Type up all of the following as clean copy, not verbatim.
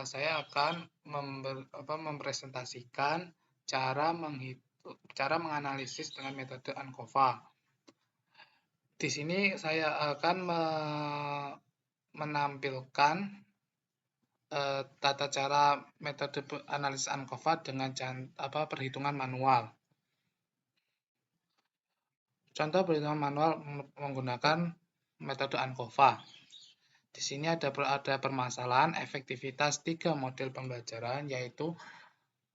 saya akan mempresentasikan cara menganalisis dengan metode ANCOVA. Di sini saya akan menampilkan tata cara metode analisis ANCOVA dengan perhitungan manual. Contoh perhitungan manual menggunakan metode ANCOVA. Di sini ada permasalahan efektivitas 3 model pembelajaran, yaitu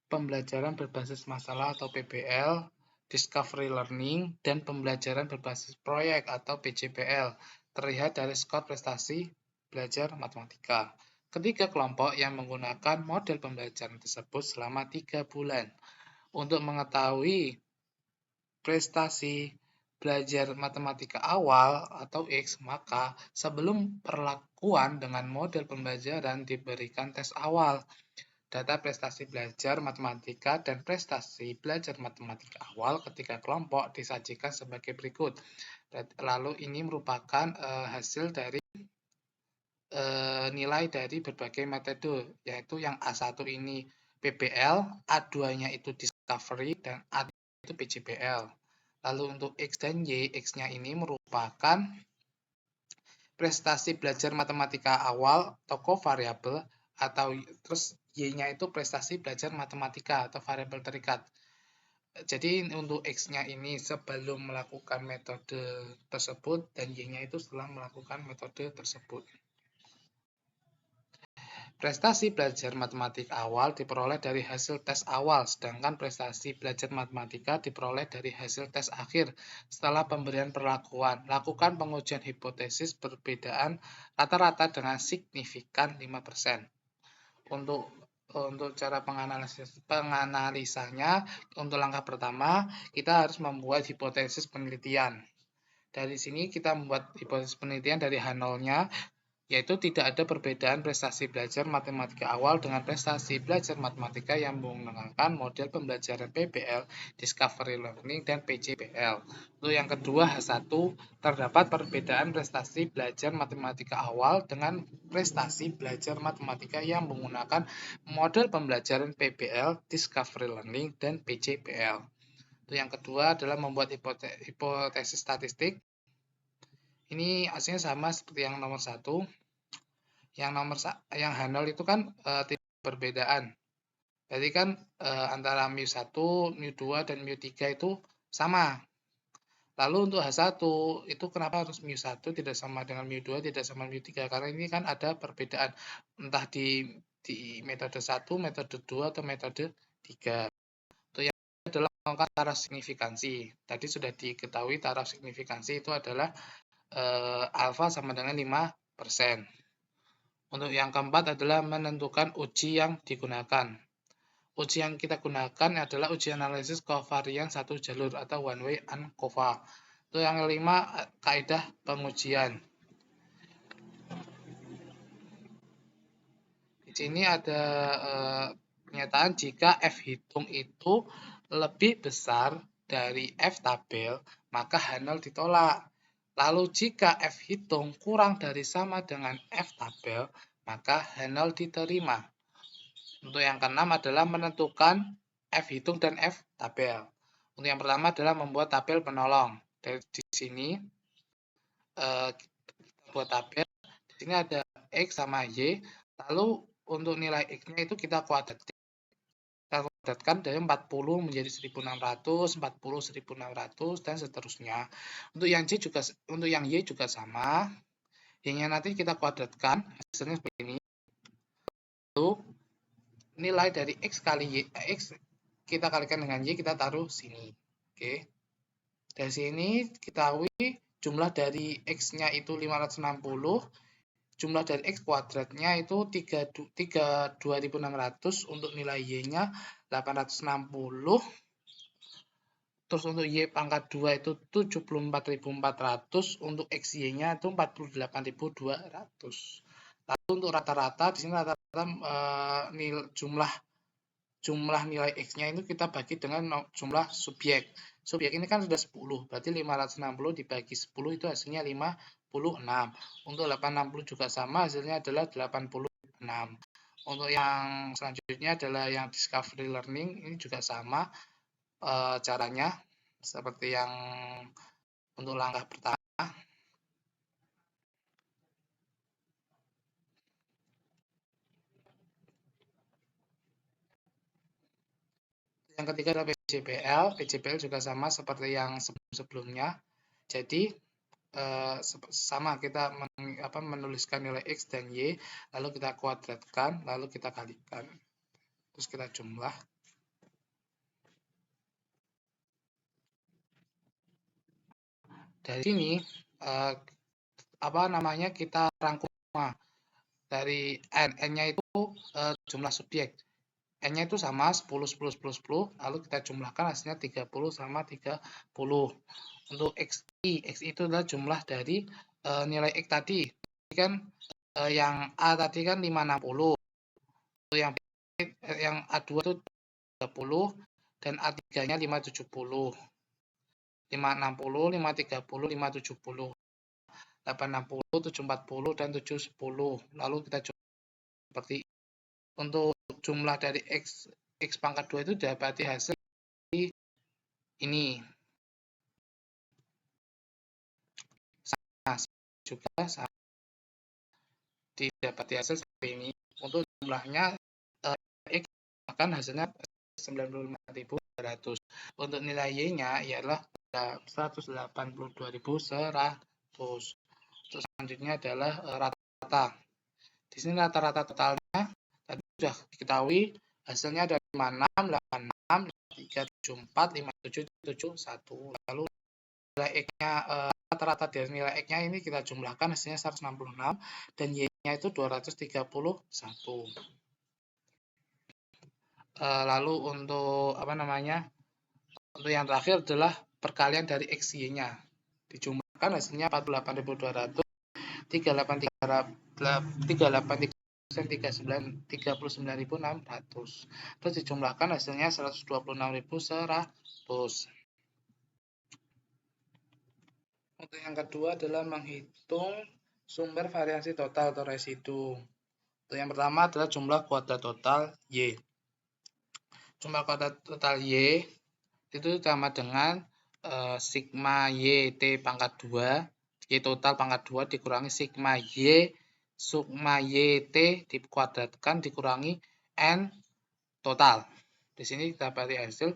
pembelajaran berbasis masalah atau PBL, discovery learning, dan pembelajaran berbasis proyek atau PJPL, terlihat dari skor prestasi belajar matematika. Ketiga kelompok yang menggunakan model pembelajaran tersebut selama 3 bulan. Untuk mengetahui prestasi belajar matematika awal atau X, maka sebelum perlakuan dengan model pembelajaran diberikan tes awal. Data prestasi belajar matematika dan prestasi belajar matematika awal ketiga kelompok disajikan sebagai berikut. Lalu ini merupakan hasil dari nilai dari berbagai metode, yaitu yang A1 ini PBL, A2-nya itu discovery, dan A3 itu PJPL. Lalu untuk X dan Y, X-nya ini merupakan prestasi belajar matematika awal atau kovariabel, atau terus Y-nya itu prestasi belajar matematika atau variabel terikat. Jadi untuk X-nya ini sebelum melakukan metode tersebut dan Y-nya itu setelah melakukan metode tersebut. Prestasi belajar matematika awal diperoleh dari hasil tes awal, sedangkan prestasi belajar matematika diperoleh dari hasil tes akhir. Setelah pemberian perlakuan, lakukan pengujian hipotesis perbedaan rata-rata dengan signifikan 5%. Untuk cara penganalisanya, untuk langkah pertama, kita harus membuat hipotesis penelitian. Dari sini kita membuat hipotesis penelitian dari H0-nya, yaitu tidak ada perbedaan prestasi belajar matematika awal dengan prestasi belajar matematika yang menggunakan model pembelajaran PBL, Discovery Learning, dan PJPL. Untuk yang kedua, H1, terdapat perbedaan prestasi belajar matematika awal dengan prestasi belajar matematika yang menggunakan model pembelajaran PBL, Discovery Learning, dan PJPL. Untuk yang kedua adalah membuat hipotesis statistik. Ini hasilnya sama seperti yang nomor 1. Yang H0 itu kan tidak perbedaan. Jadi kan antara mu1, mu2, dan mu3 itu sama. Lalu untuk H1 itu kenapa harus mu1 tidak sama dengan mu2, tidak sama mu3? Karena ini kan ada perbedaan entah di metode 1, metode 2, atau metode 3. Untuk yang adalah menggunakan taraf signifikansi. Tadi sudah diketahui taraf signifikansi itu adalah alfa sama dengan 5%. Untuk yang keempat adalah menentukan uji yang digunakan. Uji yang kita gunakan adalah uji analisis kovarian satu jalur atau one way ANCOVA. Untuk yang kelima, kaidah pengujian. Di sini ada pernyataan jika F hitung itu lebih besar dari F tabel, maka H0 ditolak. Lalu jika F hitung kurang dari sama dengan F tabel, maka H0 diterima. Untuk yang keenam adalah menentukan F hitung dan F tabel. Untuk yang pertama adalah membuat tabel penolong. Dari sini kita buat tabel. Di sini ada X sama Y. Lalu untuk nilai X-nya itu kita kuadratkan dari 40 menjadi 1600, 40 1600, dan seterusnya. Untuk yang Y juga sama. Y-nya nanti kita kuadratkan, hasilnya seperti ini. Lalu nilai dari X kali Y, X kita kalikan dengan Y, kita taruh sini. Oke. Dari sini kita ketahui jumlah dari X-nya itu 560, jumlah dari X kuadratnya itu 2600, untuk nilai Y-nya 860, terus untuk Y pangkat 2 itu 74.400, untuk XY-nya itu 48.200. Lalu untuk rata-rata, di sini rata-rata jumlah nilai X-nya itu kita bagi dengan jumlah subjek. Subjek ini kan sudah 10, berarti 560 dibagi 10 itu hasilnya 56. Untuk 860 juga sama, hasilnya adalah 86. Untuk yang selanjutnya adalah yang discovery learning, ini juga sama caranya seperti yang untuk langkah pertama. Yang ketiga adalah PJPL. PJPL juga sama seperti yang sebelumnya. Jadi sama kita menuliskan nilai X dan Y, lalu kita kuadratkan, lalu kita kalikan. Terus kita jumlah. Dari sini kita rangkum semua. Dari N-nya itu jumlah subjek. N-nya itu sama 10, 10, 10, 10, lalu kita jumlahkan hasilnya 30 sama 30. Untuk XI itu adalah jumlah dari nilai X tadi. Kan yang A tadi kan 560. Untuk yang A2 itu 30 dan A3-nya 570. 560, 530, 570. 860, 740 dan 710. Lalu kita coba seperti untuk jumlah dari X pangkat 2 itu dapati hasil ini. Nah, juga didapati hasil seperti ini. Untuk jumlahnya X akan hasilnya 95.200. Untuk nilai Y-nya ialah 182.100. Terus selanjutnya adalah rata-rata. Di sini rata-rata totalnya tadi sudah diketahui hasilnya ada 56, 86, 374, 57, 71. Lalu nilai X-nya rata-rata dari nilai X-nya ini kita jumlahkan hasilnya 166 dan Y-nya itu 231. Lalu untuk untuk yang terakhir adalah perkalian dari XY-nya. Dijumlahkan hasilnya 48.200, 383 39.600. Terus dijumlahkan hasilnya 126.100. Untuk yang kedua adalah menghitung sumber variasi total atau residu. Untuk yang pertama adalah jumlah kuadrat total Y. Jumlah kuadrat total Y itu sama dengan sigma YT pangkat 2, Y total pangkat 2 dikurangi sigma YT dikuadratkan dikurangi N total. Di sini kita dapati hasil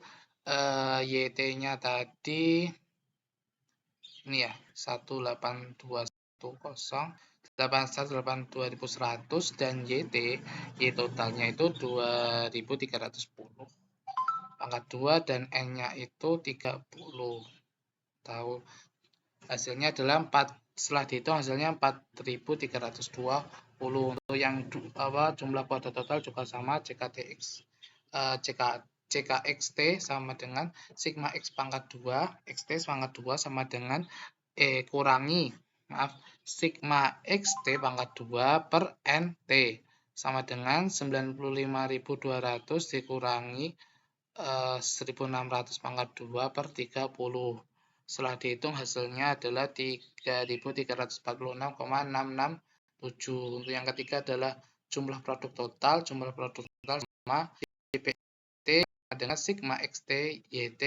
YT-nya tadi ini ya, 182.100 dan Y totalnya itu 2.310. Pangkat 2 dan N-nya itu 30. Tahu hasilnya adalah 4. Setelah dihitung hasilnya 4.320. Untuk yang jumlah kuadrat total juga sama CKXT sama dengan sigma X pangkat 2, XT pangkat 2 sama dengan sigma XT pangkat 2 per NT sama dengan 95.200 dikurangi 1.600 pangkat 2 per 30. Setelah dihitung hasilnya adalah 3.346,667. Untuk yang ketiga adalah jumlah produk total. Jumlah produk total sama JPT dengan sigma XT YT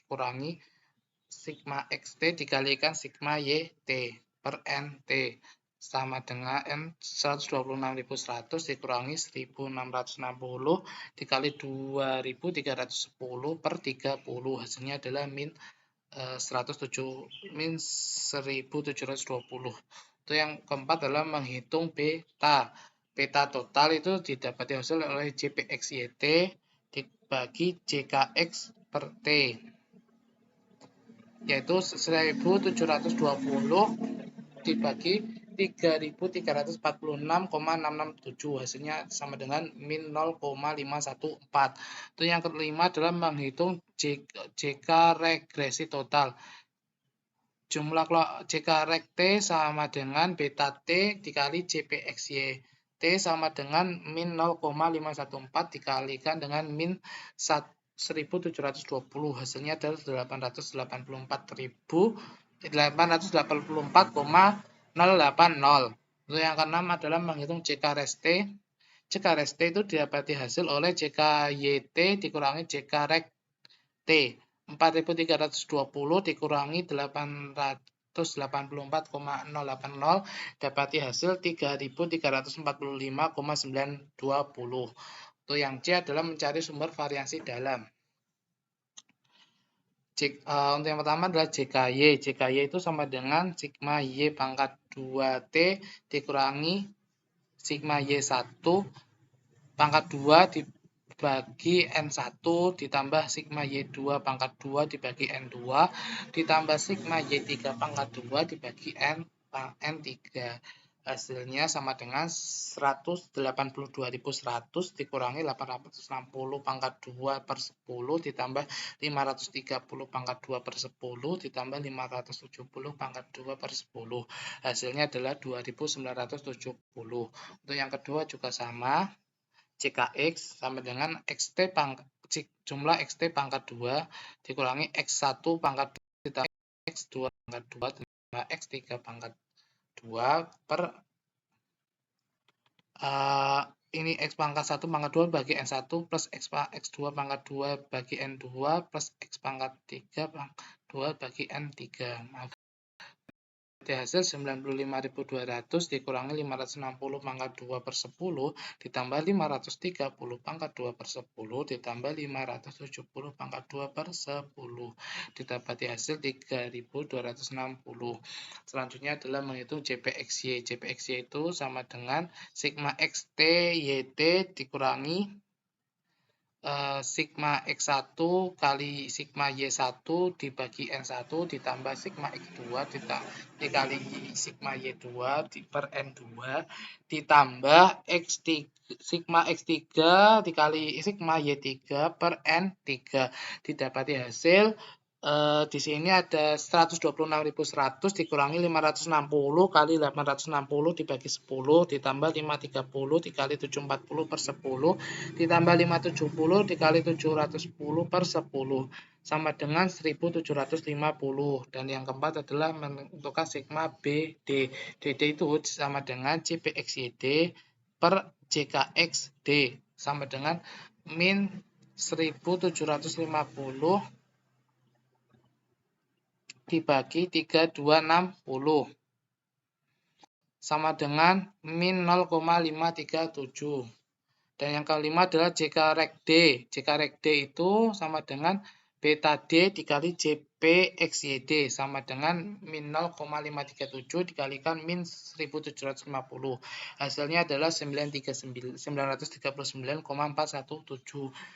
kurangi sigma XT dikalikan sigma YT per NT sama dengan 126.100 dikurangi 1.660 dikali 2.310 per 30. Hasilnya adalah min 1.720. Itu yang keempat adalah menghitung beta. Beta total itu didapati hasil oleh JPXYT dibagi JKX per T, yaitu 1.720 dibagi 3.346,667. Hasilnya sama dengan min 0,514. Itu yang kelima adalah menghitung JK regresi total. Jumlah JK reg T sama dengan beta T dikali JPXY T sama dengan min 0,514 dikalikan dengan min 1.720. Hasilnya adalah 884,080. Untuk yang keenam adalah menghitung JK res T. JK Rest T itu didapati hasil oleh JK YT dikurangi JK Rek T. 4.320 dikurangi 884,080 dapati hasil 3.345,920. Untuk yang C adalah mencari sumber variasi dalam. Untuk yang pertama adalah JKY. JKY itu sama dengan sigma Y pangkat 2T dikurangi sigma Y1 pangkat 2 dibagi N1 ditambah sigma Y2 pangkat 2 dibagi N2 ditambah sigma Y3 pangkat 2 dibagi N3. Hasilnya sama dengan 182.100 dikurangi 860 pangkat 2 per 10 ditambah 530 pangkat 2 per 10 ditambah 570 pangkat 2 per 10. Hasilnya adalah 2970. Untuk yang kedua juga sama. JKX sama dengan XT pangkat jumlah XT pangkat 2 dikurangi X1 pangkat 2 ditambah X2 pangkat 2 ditambah X3 pangkat 2 per ini X pangkat 1 pangkat 2 bagi N1 plus X2 pangkat 2 bagi N2 plus X pangkat 3 pangkat 2 bagi N3. Hasil 95.200 dikurangi 560 pangkat 2 per 10 ditambah 530 pangkat 2 per 10 ditambah 570 pangkat 2 per 10 didapati hasil 3.260. Selanjutnya adalah menghitung JPXY. JPXY itu sama dengan sigma XT YT dikurangi sigma X1 kali sigma Y1 dibagi N1 ditambah sigma X2 dikali sigma Y2 per N2 ditambah sigma X3 dikali sigma Y3 per N3 didapati hasil di sini ada 126.100 dikurangi 560 kali 860 dibagi 10 ditambah 530 dikali 740 per 10 ditambah 570 dikali 710 per 10 sama dengan 1750. Dan yang keempat adalah menentukan sigma BD. DD itu sama dengan JPXYD per JKXD sama dengan min 1750 dibagi 3260 sama dengan min 0,537. Dan yang kelima adalah JK Rek D. JK Rek D itu sama dengan beta D dikali JPXYD sama dengan min 0,537 dikalikan min 1750. Hasilnya adalah 939,417.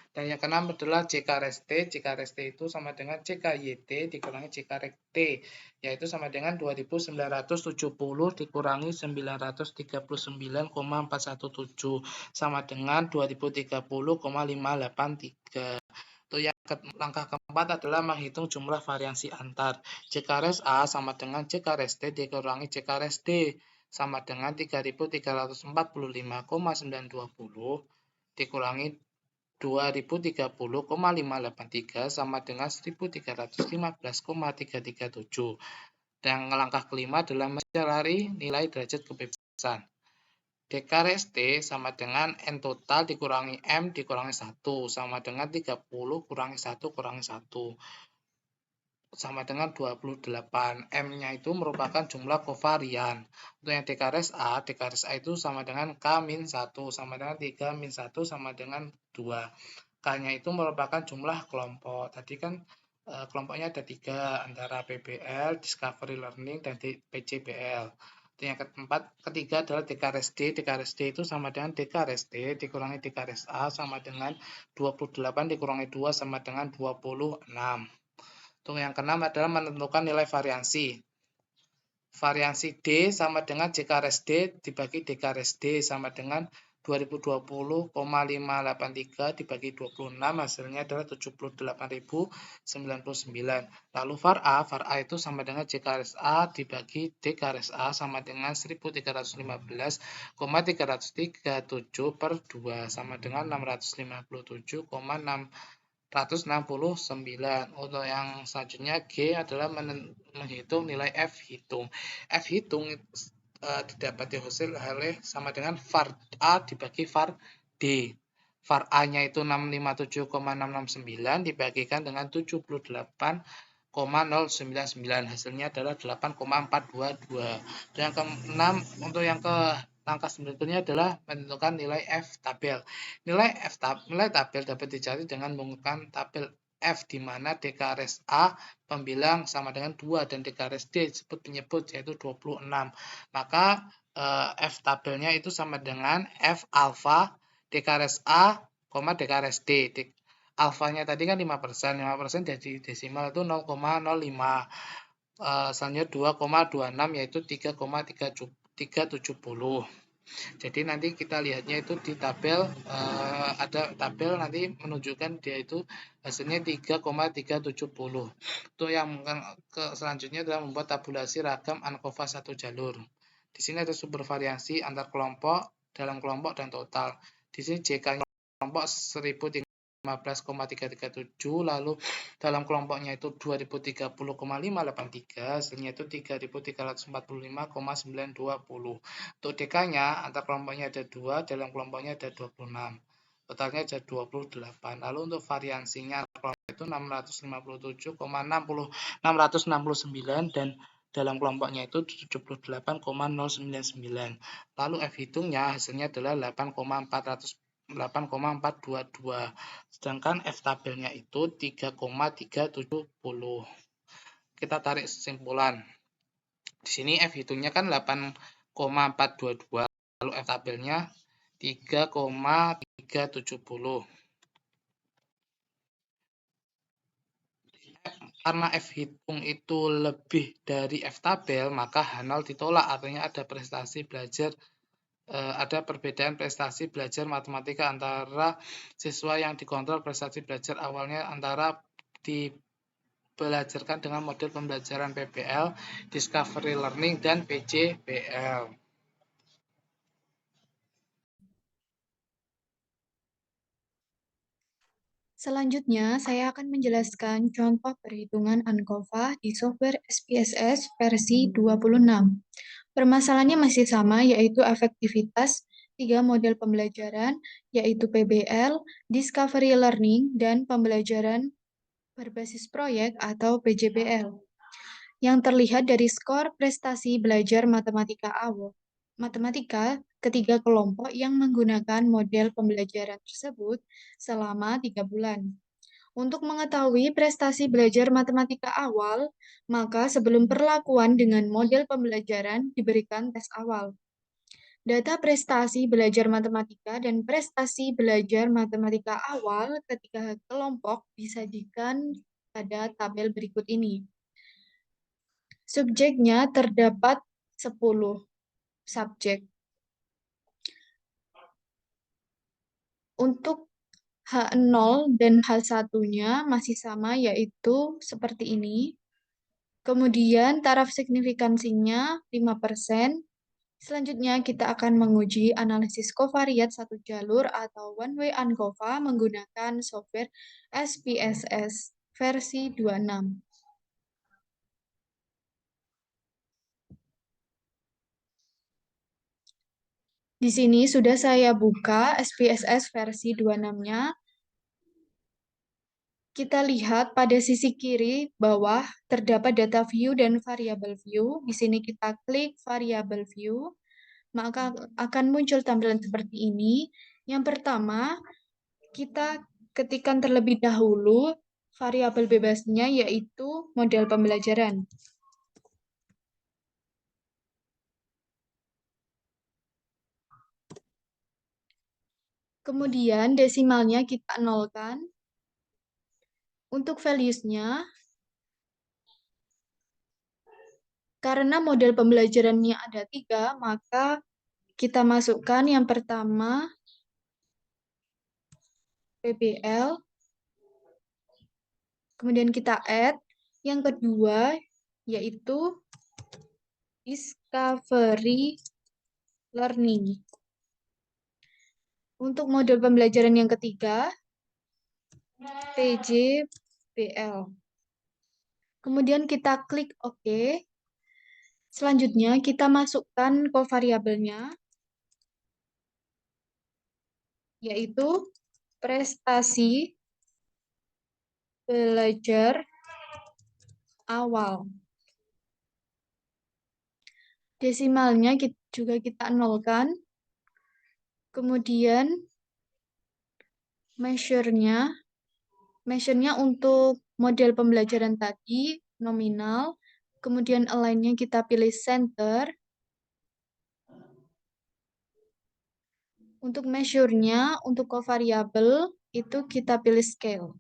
Dan yang keenam adalah JK Rest T. JK Rest T itu sama dengan JKYT dikurangi JK Rek T, yaitu sama dengan 2970 dikurangi 939,417 sama dengan 2030,583. Untuk yang langkah keempat adalah menghitung jumlah variansi antar. JK Rest A sama dengan JK Rest T dikurangi JK Rest D sama dengan 3.345,920 dikurangi 2030,583 sama dengan 1315,337. Dan langkah kelima adalah mencari nilai derajat kebebasan. DK Rest T sama dengan N total dikurangi M dikurangi 1 sama dengan 30 kurangi 1 kurangi 1 sama dengan 28. M-nya itu merupakan jumlah kovarian. Untuk yang DK Rest A itu sama dengan K-1 sama dengan 3-1 sama dengan 2. K-nya itu merupakan jumlah kelompok. Tadi kan kelompoknya ada 3 antara PBL, Discovery Learning, dan PCBL. Yang ketiga adalah DK Rest D. DK Rest D itu sama dengan DK Rest D dikurangi DK Rest A sama dengan 28 dikurangi 2 sama dengan 26. Untuk yang keenam adalah menentukan nilai variansi. Variansi D sama dengan JK Rest D dibagi DK Rest D sama dengan 2020,583 dibagi 26 hasilnya adalah 78.099. Lalu var A itu sama dengan JK Rest A dibagi DK Rest A sama dengan 1315,337 per 2 sama dengan 657,169. Untuk yang selanjutnya G adalah menghitung nilai F hitung. F hitung didapati hasil oleh sama dengan var A dibagi var D. Var A-nya itu 657,669 dibagikan dengan 78,099. Hasilnya adalah 8,422. Yang keenam, untuk yang ke langkah berikutnya adalah menentukan nilai F tabel. Nilai tabel dapat dicari dengan menggunakan tabel F di mana DKRS A pembilang sama dengan 2 dan DKRS D disebut penyebut yaitu 26. Maka F tabelnya itu sama dengan F alfa DKRS A, DKRS D. Alfanya tadi kan 5%, 5% dari desimal itu 0,05. Selanjutnya 2,26 yaitu 3,370. Jadi nanti kita lihatnya itu di tabel, ada tabel nanti menunjukkan dia itu hasilnya 3,370. Untuk yang selanjutnya adalah membuat tabulasi ragam ANCOVA satu jalur. Di sini ada sumber variasi antar kelompok, dalam kelompok, dan total. Di sini JK kelompok 1015,337, lalu dalam kelompoknya itu 2030,583, hasilnya itu 3345,920. Untuk DK-nya antar kelompoknya ada 2, dalam kelompoknya ada 26. Totalnya ada 28. Lalu untuk variansinya kelompok itu 657,669 dan dalam kelompoknya itu 78,099. Lalu F hitungnya hasilnya adalah 8,422. Sedangkan F tabelnya itu 3,370. Kita tarik kesimpulan. Di sini F hitungnya kan 8,422. Lalu F tabelnya 3,370. Karena F hitung itu lebih dari F tabel, maka H0 ditolak. Artinya ada perbedaan prestasi belajar matematika antara siswa yang dikontrol prestasi belajar awalnya antara dibelajarkan dengan model pembelajaran PBL, Discovery Learning, dan PJBL. Selanjutnya, saya akan menjelaskan contoh perhitungan ANCOVA di software SPSS versi 26. Permasalahannya masih sama, yaitu efektivitas 3 model pembelajaran, yaitu PBL, Discovery Learning, dan pembelajaran berbasis proyek atau PJBL. Yang terlihat dari skor prestasi belajar matematika ketiga kelompok yang menggunakan model pembelajaran tersebut selama 3 bulan. Untuk mengetahui prestasi belajar matematika awal, maka sebelum perlakuan dengan model pembelajaran diberikan tes awal. Data prestasi belajar matematika dan prestasi belajar matematika awal ketiga kelompok disajikan pada tabel berikut ini. Subjeknya terdapat 10 subjek. Untuk H0 dan H1-nya masih sama, yaitu seperti ini. Kemudian taraf signifikansinya 5%. Selanjutnya kita akan menguji analisis kovariat satu jalur atau one-way ANCOVA menggunakan software SPSS versi 26. Di sini sudah saya buka SPSS versi 26-nya. Kita lihat pada sisi kiri bawah terdapat data view dan variable view. Di sini kita klik variable view, maka akan muncul tampilan seperti ini. Yang pertama, kita ketikkan terlebih dahulu variabel bebasnya, yaitu model pembelajaran. Kemudian desimalnya kita nolkan. Untuk values-nya, karena model pembelajarannya ada 3, maka kita masukkan yang pertama PBL, kemudian kita add. Yang kedua yaitu Discovery Learning. Untuk model pembelajaran yang ketiga, PJBL. Kemudian kita klik OK. Selanjutnya kita masukkan kovariabelnya, yaitu prestasi belajar awal. Desimalnya juga kita nolkan. Kemudian measure-nya untuk model pembelajaran tadi nominal. Kemudian align-nya kita pilih center. Untuk measure-nya, untuk kovariabel, itu kita pilih scale.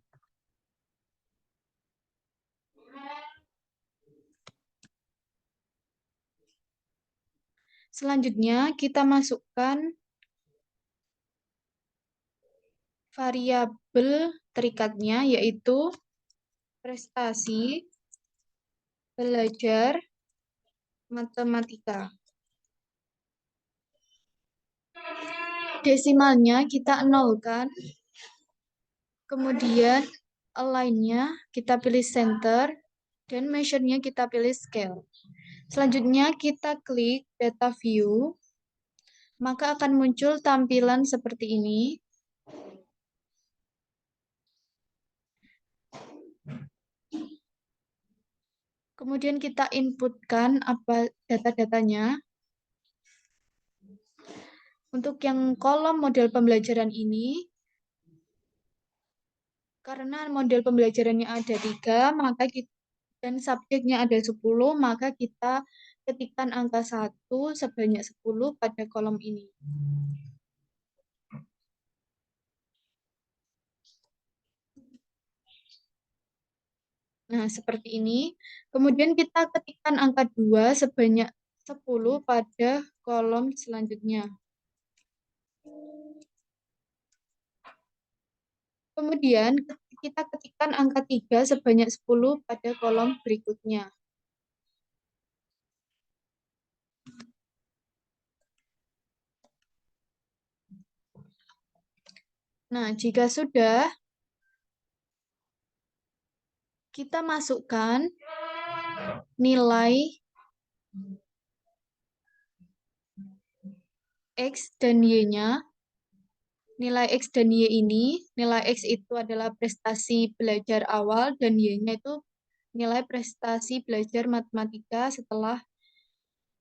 Selanjutnya, kita masukkan variabel terikatnya, yaitu prestasi belajar matematika. Desimalnya kita nolkan. Kemudian align-nya kita pilih center. Dan measure-nya kita pilih scale. Selanjutnya kita klik data view. Maka akan muncul tampilan seperti ini. Kemudian kita inputkan apa data-datanya. Untuk yang kolom model pembelajaran ini, karena model pembelajarannya ada 3, dan subjeknya ada 10, maka kita ketikkan angka 1 sebanyak 10 pada kolom ini. Nah, seperti ini. Kemudian kita ketikkan angka 2 sebanyak 10 pada kolom selanjutnya. Kemudian kita ketikkan angka 3 sebanyak 10 pada kolom berikutnya. Nah, jika sudah, kita masukkan nilai X dan Y-nya. Nilai X dan Y ini, nilai X itu adalah prestasi belajar awal dan Y-nya itu nilai prestasi belajar matematika setelah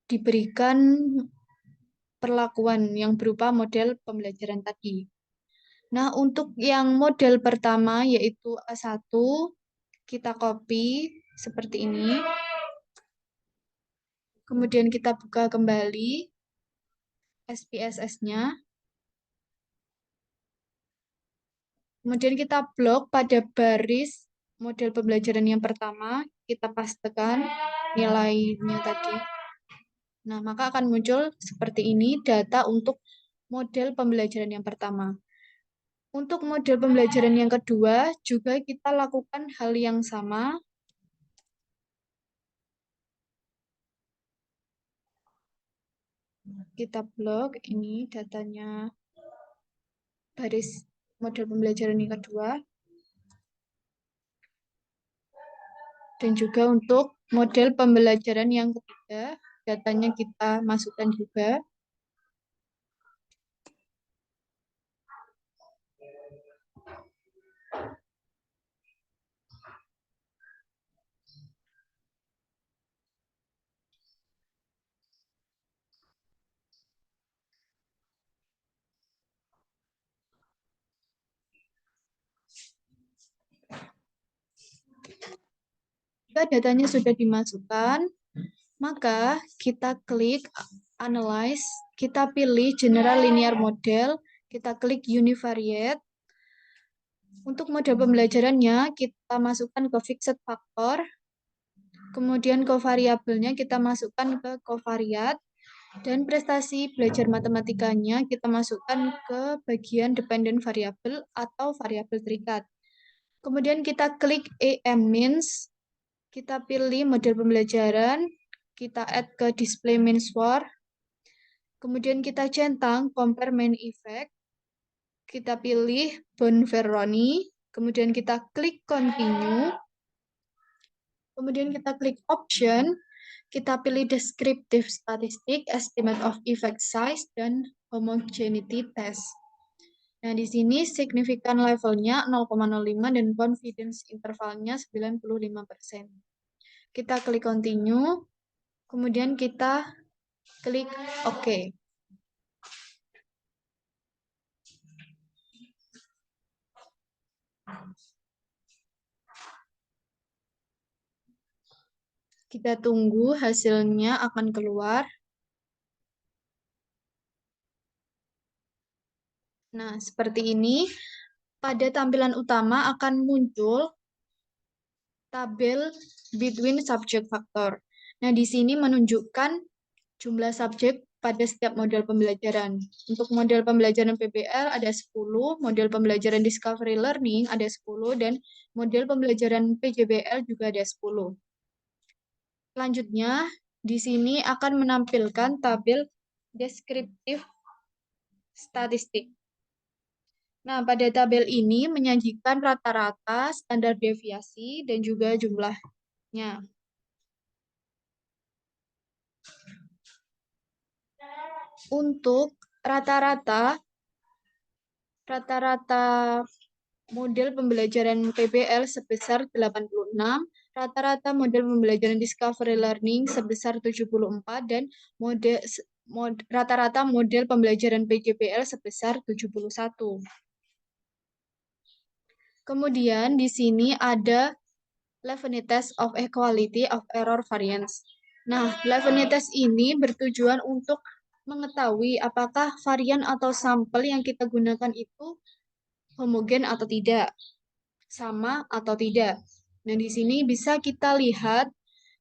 diberikan perlakuan yang berupa model pembelajaran tadi. Nah, untuk yang model pertama yaitu A1, kita copy seperti ini. Kemudian kita buka kembali SPSS-nya. Kemudian kita blok pada baris model pembelajaran yang pertama, kita pastekan nilainya tadi. Nah, maka akan muncul seperti ini data untuk model pembelajaran yang pertama. Untuk model pembelajaran yang kedua, juga kita lakukan hal yang sama. Kita blok ini datanya baris model pembelajaran yang kedua. Dan juga untuk model pembelajaran yang ketiga, datanya kita masukkan juga. Jika datanya sudah dimasukkan, maka kita klik Analyze, kita pilih General Linear Model, kita klik Univariate. Untuk model pembelajarannya, kita masukkan ke Fixed Factor, kemudian covariabelnya kita masukkan ke covariate, dan prestasi belajar matematikanya kita masukkan ke bagian Dependent Variable atau variabel terikat. Kemudian kita klik EM Means, kita pilih model pembelajaran, kita add ke display means for, kemudian kita centang compare main effect, kita pilih Bonferroni, kemudian kita klik continue, kemudian kita klik option, kita pilih descriptive statistik, estimate of effect size, dan homogeneity test. Nah, di sini signifikan levelnya 0,05 dan confidence intervalnya 95%. Kita klik continue, kemudian kita klik OK. Kita tunggu hasilnya akan keluar. Nah, seperti ini. Pada tampilan utama akan muncul tabel between subject factor. Nah, di sini menunjukkan jumlah subjek pada setiap model pembelajaran. Untuk model pembelajaran PBL ada 10, model pembelajaran Discovery Learning ada 10, dan model pembelajaran PJBL juga ada 10. Selanjutnya, di sini akan menampilkan tabel deskriptif statistik. Nah, pada tabel ini menyajikan rata-rata, standar deviasi, dan juga jumlahnya. Untuk rata-rata model pembelajaran PBL sebesar 86, rata-rata model pembelajaran Discovery Learning sebesar 74, dan rata-rata model pembelajaran PJBL sebesar 71. Kemudian di sini ada Levene Test of Equality of Error Variance. Nah, Levene Test ini bertujuan untuk mengetahui apakah varian atau sampel yang kita gunakan itu homogen atau tidak, sama atau tidak. Nah, di sini bisa kita lihat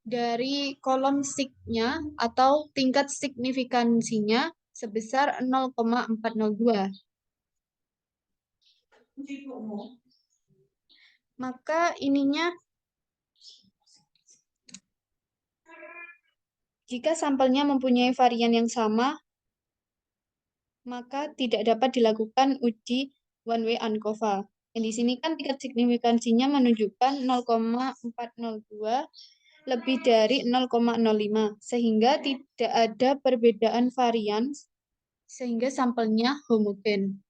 dari kolom sig-nya atau tingkat signifikansinya sebesar 0,402. Maka ininya, jika sampelnya mempunyai varian yang sama, maka tidak dapat dilakukan uji one-way ANCOVA. Yang di sini kan tingkat signifikansinya menunjukkan 0,402 lebih dari 0,05, sehingga tidak ada perbedaan varian, sehingga sampelnya homogen.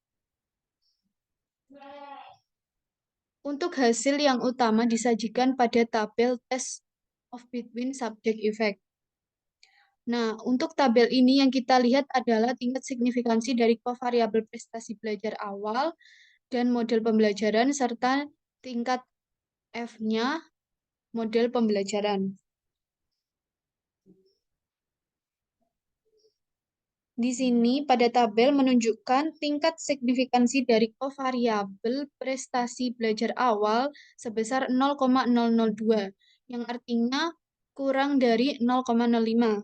Untuk hasil yang utama disajikan pada tabel test of between subject effect. Nah, untuk tabel ini yang kita lihat adalah tingkat signifikansi dari kovariabel prestasi belajar awal dan model pembelajaran, serta tingkat F-nya model pembelajaran. Di sini pada tabel menunjukkan tingkat signifikansi dari kovariabel prestasi belajar awal sebesar 0,002, yang artinya kurang dari 0,05.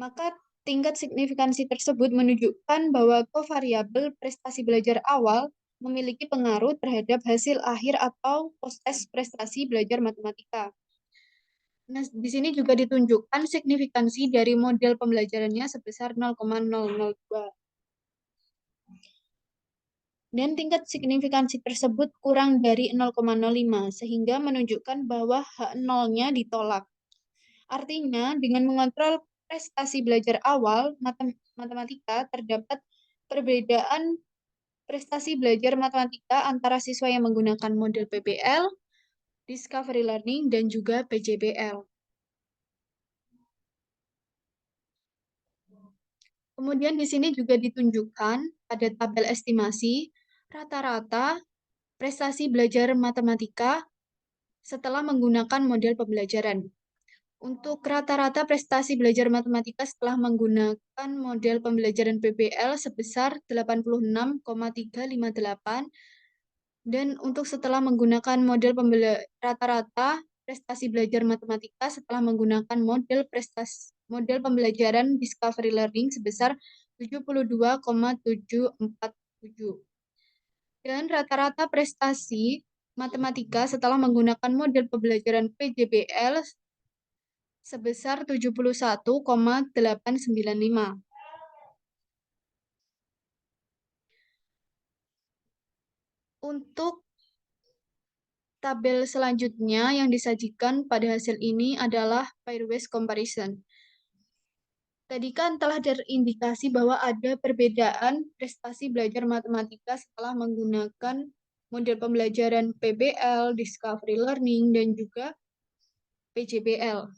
Maka tingkat signifikansi tersebut menunjukkan bahwa kovariabel prestasi belajar awal memiliki pengaruh terhadap hasil akhir atau post-test prestasi belajar matematika. Nah, di sini juga ditunjukkan signifikansi dari model pembelajarannya sebesar 0,002. Dan tingkat signifikansi tersebut kurang dari 0,05, sehingga menunjukkan bahwa H0-nya ditolak. Artinya, dengan mengontrol prestasi belajar awal matematika, terdapat perbedaan prestasi belajar matematika antara siswa yang menggunakan model PBL, Discovery Learning, dan juga PJBL. Kemudian di sini juga ditunjukkan pada tabel estimasi rata-rata prestasi belajar matematika setelah menggunakan model pembelajaran. Untuk rata-rata prestasi belajar matematika setelah menggunakan model pembelajaran PBL sebesar 86,358, dan untuk setelah menggunakan model rata-rata prestasi belajar matematika setelah menggunakan model pembelajaran Discovery Learning sebesar 72,747. Dan rata-rata prestasi matematika setelah menggunakan model pembelajaran PJBL sebesar 71,895. Untuk Tabel selanjutnya yang disajikan pada hasil ini adalah pairwise comparison. Tadi kan telah terindikasi bahwa ada perbedaan prestasi belajar matematika setelah menggunakan model pembelajaran PBL, Discovery Learning, dan juga PJBL.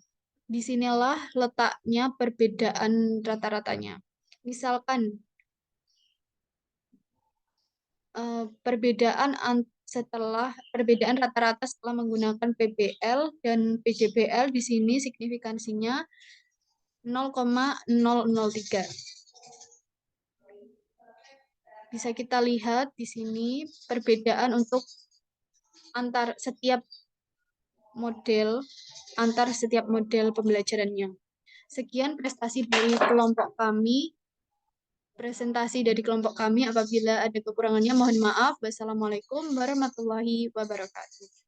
Disinilah letaknya perbedaan rata-ratanya. Misalkan, perbedaan rata-rata setelah menggunakan PBL dan PJBL di sini signifikansinya 0,003. Bisa kita lihat di sini perbedaan untuk antar setiap model pembelajarannya. Sekian presentasi dari kelompok kami. Apabila ada kekurangannya mohon maaf. Wassalamualaikum warahmatullahi wabarakatuh.